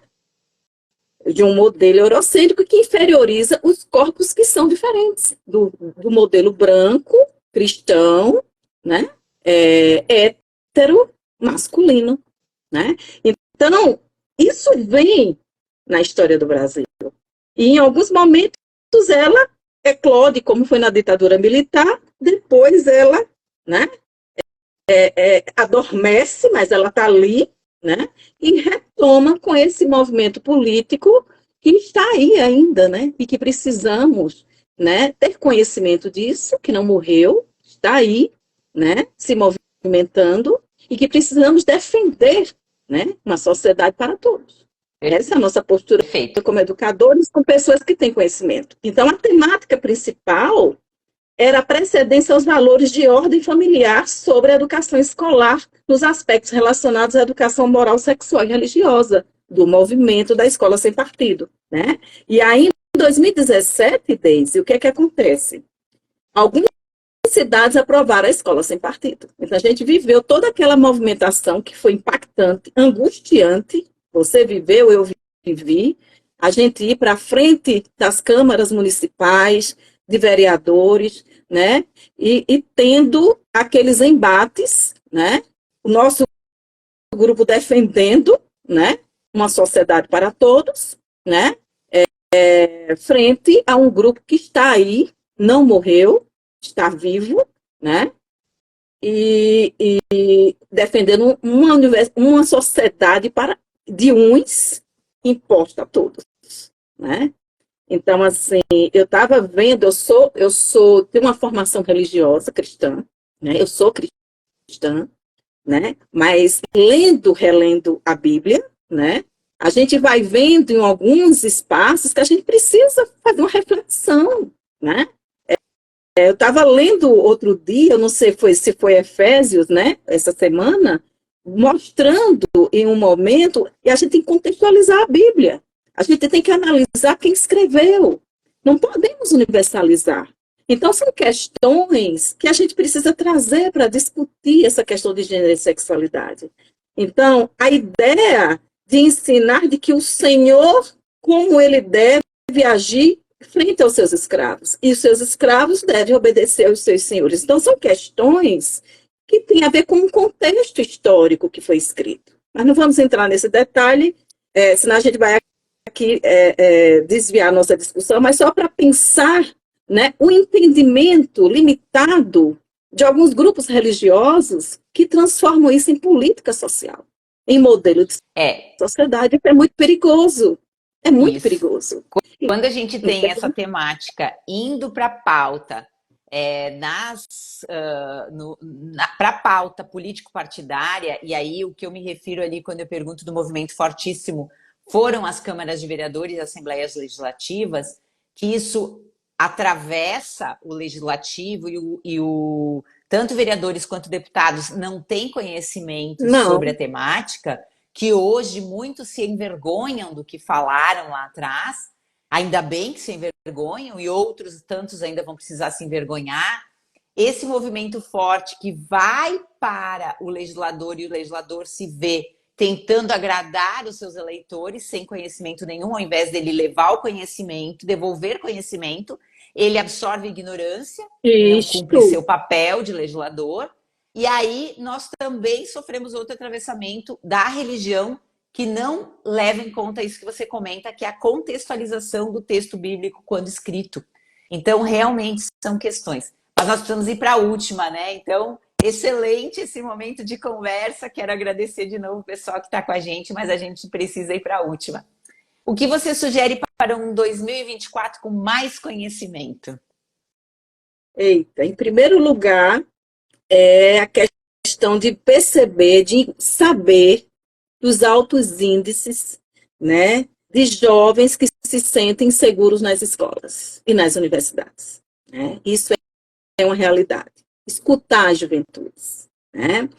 De um modelo eurocêntrico que inferioriza os corpos que são diferentes do modelo branco, cristão, né? Hétero, masculino, né? Então, isso vem na história do Brasil. E em alguns momentos ela eclode, como foi na ditadura militar, depois ela, né, adormece, mas ela está ali, né, e retoma com esse movimento político que está aí ainda, né, e que precisamos, né, ter conhecimento disso, que não morreu, está aí, né, se movimentando, e que precisamos defender, né, uma sociedade para todos. Essa é a nossa postura. Perfeito. Como educadores, com pessoas que têm conhecimento. Então, a temática principal era a precedência aos valores de ordem familiar sobre a educação escolar nos aspectos relacionados à educação moral, sexual e religiosa do movimento da escola sem partido, né? E aí, em 2017, Deise, o que é que acontece? Algumas cidades aprovaram a escola sem partido. Então, a gente viveu toda aquela movimentação que foi impactante, angustiante. Você viveu, eu vivi. A gente ir para frente das câmaras municipais, de vereadores, né? E tendo aqueles embates, né? O nosso grupo defendendo, né? Uma sociedade para todos, né? Frente a um grupo que está aí, não morreu, está vivo, né? E defendendo uma sociedade de uns imposta a todos, né? Então, assim, eu estava vendo, tenho uma formação religiosa cristã, né? Eu sou cristã, né? Mas relendo a Bíblia, né? A gente vai vendo em alguns espaços que a gente precisa fazer uma reflexão, né? Eu estava lendo outro dia, eu não sei se foi Efésios, né? Essa semana, mostrando em um momento, e a gente tem que contextualizar a Bíblia. A gente tem que analisar quem escreveu. Não podemos universalizar. Então, são questões que a gente precisa trazer para discutir essa questão de gênero e sexualidade. Então, a ideia de ensinar de que o Senhor, como ele deve agir frente aos seus escravos, e os seus escravos devem obedecer aos seus senhores. Então, são questões que têm a ver com um contexto histórico que foi escrito. Mas não vamos entrar nesse detalhe, senão a gente vai aqui desviar a nossa discussão, mas só para pensar, né, o entendimento limitado de alguns grupos religiosos que transformam isso em política social, em modelo de sociedade, que é muito perigoso. É muito perigoso. Quando a gente tem essa temática indo para a pauta, para a pauta político-partidária, e aí o que eu me refiro ali quando eu pergunto do movimento fortíssimo foram as câmaras de vereadores e assembleias legislativas, que isso atravessa o legislativo tanto vereadores quanto deputados não têm conhecimento Não. sobre a temática, que hoje muitos se envergonham do que falaram lá atrás, ainda bem que se envergonham, e outros tantos ainda vão precisar se envergonhar. Esse movimento forte que vai para o legislador e o legislador se vê tentando agradar os seus eleitores sem conhecimento nenhum, ao invés dele levar o conhecimento, devolver conhecimento, ele absorve ignorância, não cumpre seu papel de legislador. E aí nós também sofremos outro atravessamento da religião que não leva em conta isso que você comenta, que é a contextualização do texto bíblico quando escrito. Então, realmente são questões. Mas nós precisamos ir para a última, né? Então, excelente esse momento de conversa. Quero agradecer de novo o pessoal que está com a gente, mas a gente precisa ir para a última. O que você sugere para um 2024 com mais conhecimento? Eita, em primeiro lugar, é a questão de perceber, de saber dos altos índices, né, de jovens que se sentem seguros nas escolas e nas universidades. Né? Isso é uma realidade. Escutar as juventudes, né?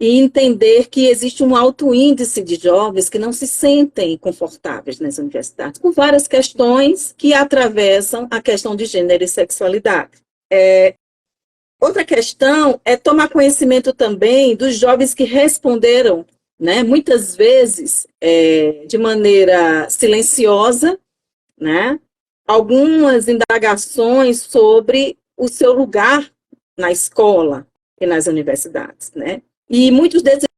E entender que existe um alto índice de jovens que não se sentem confortáveis nas universidades, por várias questões que atravessam a questão de gênero e sexualidade. Outra questão é tomar conhecimento também dos jovens que responderam, né, muitas vezes de maneira silenciosa, né, algumas indagações sobre o seu lugar na escola e nas universidades, né? E muitos desses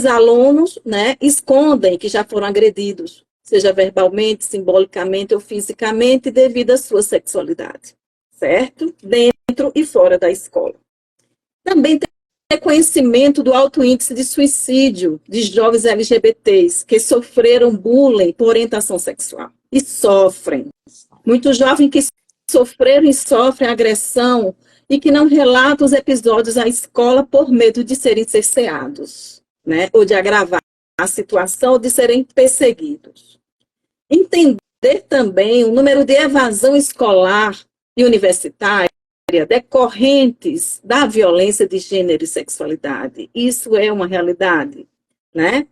alunos, né, escondem que já foram agredidos, seja verbalmente, simbolicamente ou fisicamente, devido à sua sexualidade, certo? Dentro e fora da escola. Também tem reconhecimento do alto índice de suicídio de jovens LGBTs que sofreram bullying por orientação sexual e sofrem. Muitos jovens que sofreram e sofrem agressão e que não relatam os episódios à escola por medo de serem cerceados, né? Ou de agravar a situação ou de serem perseguidos. Entender também o número de evasão escolar e universitária decorrentes da violência de gênero e sexualidade. Isso é uma realidade, né?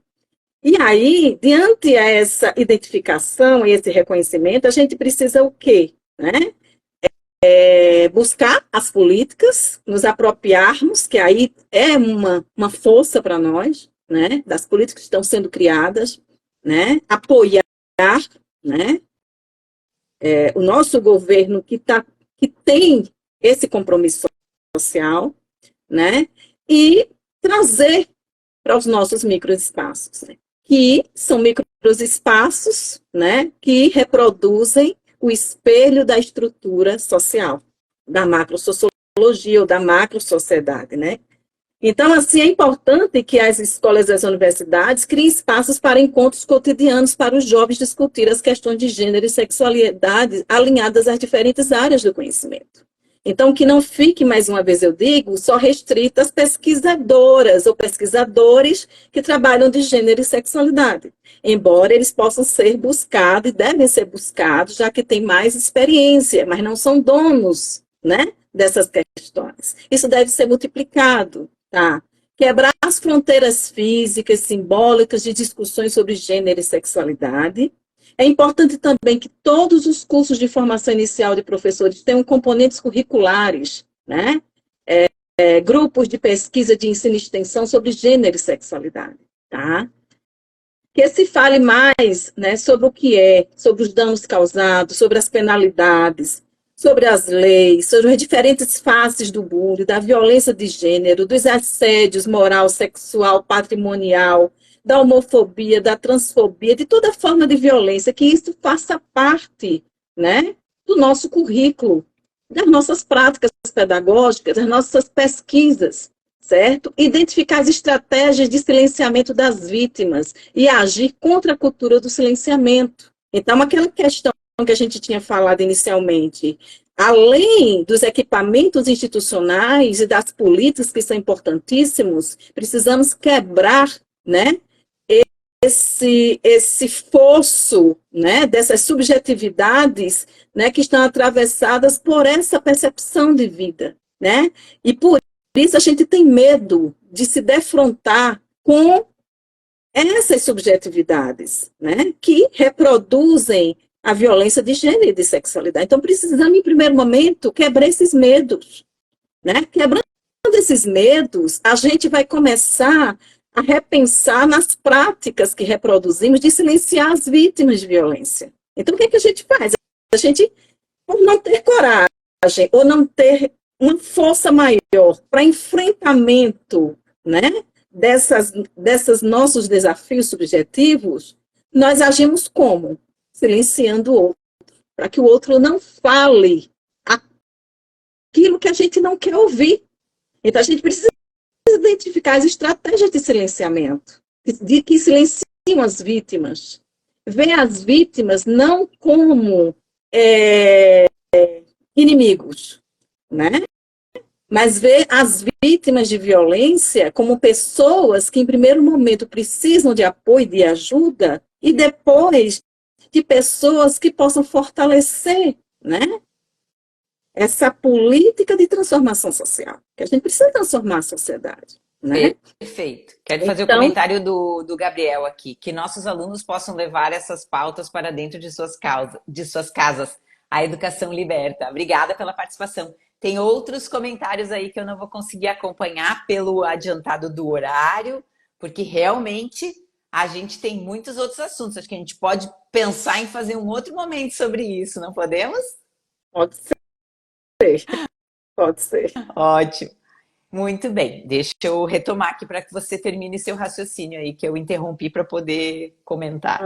E aí, diante essa identificação e esse reconhecimento, a gente precisa o quê? Né? Buscar as políticas, nos apropriarmos, que aí é uma força para nós, né? Das políticas que estão sendo criadas, né? Apoiar, né? O nosso governo que tem esse compromisso social, né? E trazer para os nossos microespaços, né? Que são microespaços, né? Que reproduzem o espelho da estrutura social, da macrosociologia ou da macrosociedade, né? Então, assim, é importante que as escolas e as universidades criem espaços para encontros cotidianos para os jovens discutir as questões de gênero e sexualidade alinhadas às diferentes áreas do conhecimento. Então, que não fique, mais uma vez eu digo, só restrito às pesquisadoras ou pesquisadores que trabalham de gênero e sexualidade, embora eles possam ser buscados e devem ser buscados, já que têm mais experiência, mas não são donos, né, dessas questões. Isso deve ser multiplicado, tá? Quebrar as fronteiras físicas, simbólicas de discussões sobre gênero e sexualidade. É importante também que todos os cursos de formação inicial de professores tenham componentes curriculares, né? Grupos de pesquisa de ensino e extensão sobre gênero e sexualidade, tá? Que se fale mais, né, sobre o que sobre os danos causados, sobre as penalidades, sobre as leis, sobre as diferentes faces do bullying, da violência de gênero, dos assédios moral, sexual, patrimonial, da homofobia, da transfobia, de toda forma de violência, que isso faça parte, né, do nosso currículo, das nossas práticas pedagógicas, das nossas pesquisas, certo? Identificar as estratégias de silenciamento das vítimas e agir contra a cultura do silenciamento. Então, aquela questão que a gente tinha falado inicialmente, além dos equipamentos institucionais e das políticas que são importantíssimos, precisamos quebrar, né, esse fosso, né, dessas subjetividades, né, que estão atravessadas por essa percepção de vida, né? E por isso a gente tem medo de se defrontar com essas subjetividades, né, que reproduzem a violência de gênero e de sexualidade. Então, precisamos, em primeiro momento, quebrar esses medos, né? Quebrando esses medos, a gente vai começar a repensar nas práticas que reproduzimos de silenciar as vítimas de violência. Então, o que é que a gente faz? A gente, por não ter coragem ou não ter uma força maior para enfrentamento, né, dessas nossos desafios subjetivos, nós agimos como? Silenciando o outro, para que o outro não fale aquilo que a gente não quer ouvir. Então, a gente precisa identificar as estratégias de silenciamento, que silenciam as vítimas. Ver as vítimas não como inimigos, né? Mas ver as vítimas de violência como pessoas que, em primeiro momento, precisam de apoio e de ajuda, e depois de pessoas que possam fortalecer, né, essa política de transformação social, que a gente precisa transformar a sociedade, né? Perfeito. Quero fazer o Então, comentário do Gabriel aqui, que nossos alunos possam levar essas pautas para dentro de suas casas. A educação liberta. Obrigada pela participação. Tem outros comentários aí que eu não vou conseguir acompanhar pelo adiantado do horário, porque realmente a gente tem muitos outros assuntos. Acho que a gente pode pensar em fazer um outro momento sobre isso, não podemos? pode ser, pode ser. Ótimo. Muito bem. Deixa eu retomar aqui para que você termine seu raciocínio aí, que eu interrompi para poder comentar.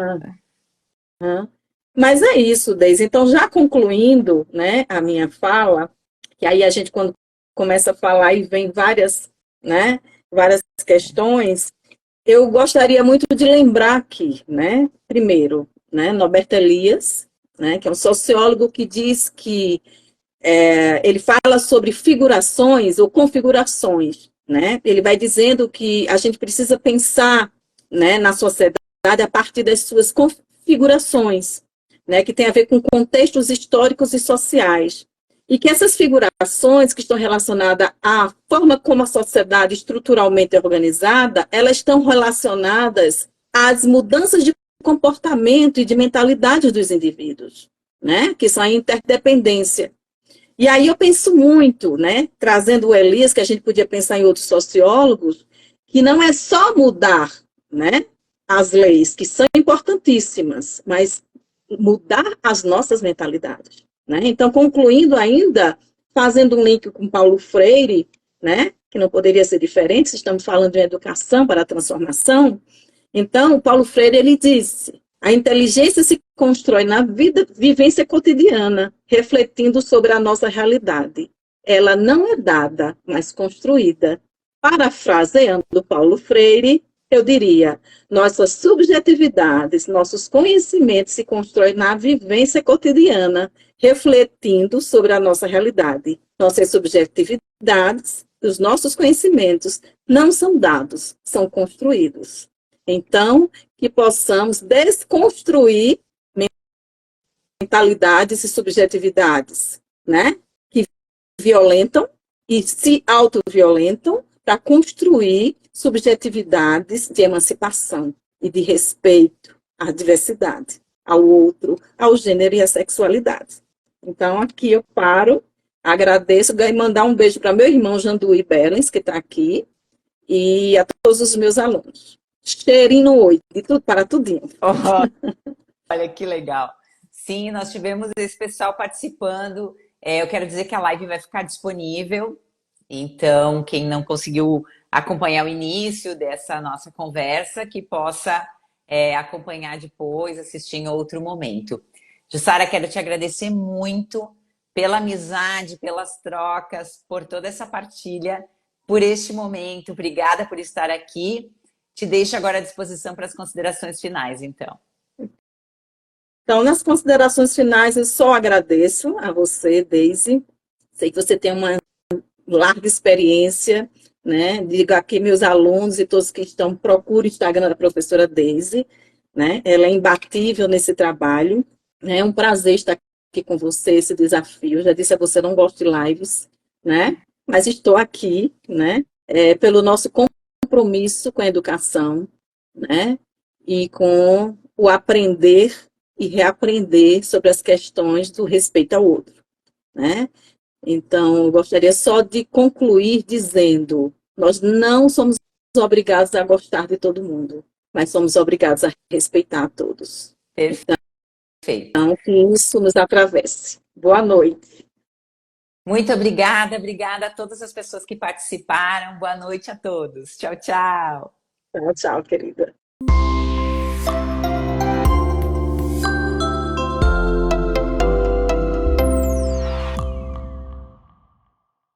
Uhum. Mas é isso, Deise. Então, já concluindo, né, a minha fala, que aí a gente, quando começa a falar e vem várias, né, várias questões, eu gostaria muito de lembrar aqui, né, primeiro, né, Norbert Elias, né, que é um sociólogo que diz que ele fala sobre figurações ou configurações, né? Ele vai dizendo que a gente precisa pensar, né, na sociedade a partir das suas configurações, né, que tem a ver com contextos históricos e sociais. E que essas figurações que estão relacionadas à forma como a sociedade estruturalmente é organizada, elas estão relacionadas às mudanças de comportamento e de mentalidade dos indivíduos, né, que são a interdependência. E aí eu penso muito, né, trazendo o Elias, que a gente podia pensar em outros sociólogos, que não é só mudar, né, as leis, que são importantíssimas, mas mudar as nossas mentalidades, né? Então, concluindo ainda, fazendo um link com Paulo Freire, né, que não poderia ser diferente, se estamos falando de educação para a transformação. Então, Paulo Freire, ele disse: a inteligência se constrói na vivência cotidiana, refletindo sobre a nossa realidade. Ela não é dada, mas construída. Parafraseando Paulo Freire, eu diria: nossas subjetividades, nossos conhecimentos se constroem na vivência cotidiana, refletindo sobre a nossa realidade. Nossas subjetividades, os nossos conhecimentos não são dados, são construídos. Então, que possamos desconstruir mentalidades e subjetividades, né, que violentam e se autoviolentam para construir subjetividades de emancipação e de respeito à diversidade, ao outro, ao gênero e à sexualidade. Então, aqui eu paro, agradeço e mandar um beijo para meu irmão Janduí Berens, que está aqui, e a todos os meus alunos. Cheirinho no oi, de tudo para tudinho. Olha que legal. Sim, nós tivemos esse pessoal participando. Eu quero dizer que a live vai ficar disponível. Então, quem não conseguiu acompanhar o início dessa nossa conversa, que possa acompanhar depois, assistir em outro momento. Jussara, quero te agradecer muito pela amizade, pelas trocas, por toda essa partilha, por este momento. Obrigada por estar aqui. Te deixo agora à disposição para as considerações finais, então. Então, nas considerações finais, eu só agradeço a você, Deise. Sei que você tem uma larga experiência, né? Digo aqui meus alunos e todos que estão, procure o Instagram da professora Deise, né? Ela é imbatível nesse trabalho, né? É um prazer estar aqui com você, esse desafio. Eu já disse a você, não gosto de lives, né? Mas estou aqui, né? Pelo nosso compromisso com a educação, né? E com o aprender e reaprender sobre as questões do respeito ao outro, né? Então, eu gostaria só de concluir dizendo: nós não somos obrigados a gostar de todo mundo, mas somos obrigados a respeitar todos. Perfeito. Então, que isso nos atravesse. Boa noite. Muito obrigada, obrigada a todas as pessoas que participaram. Boa noite a todos. Tchau, tchau. Tchau, tchau, querida.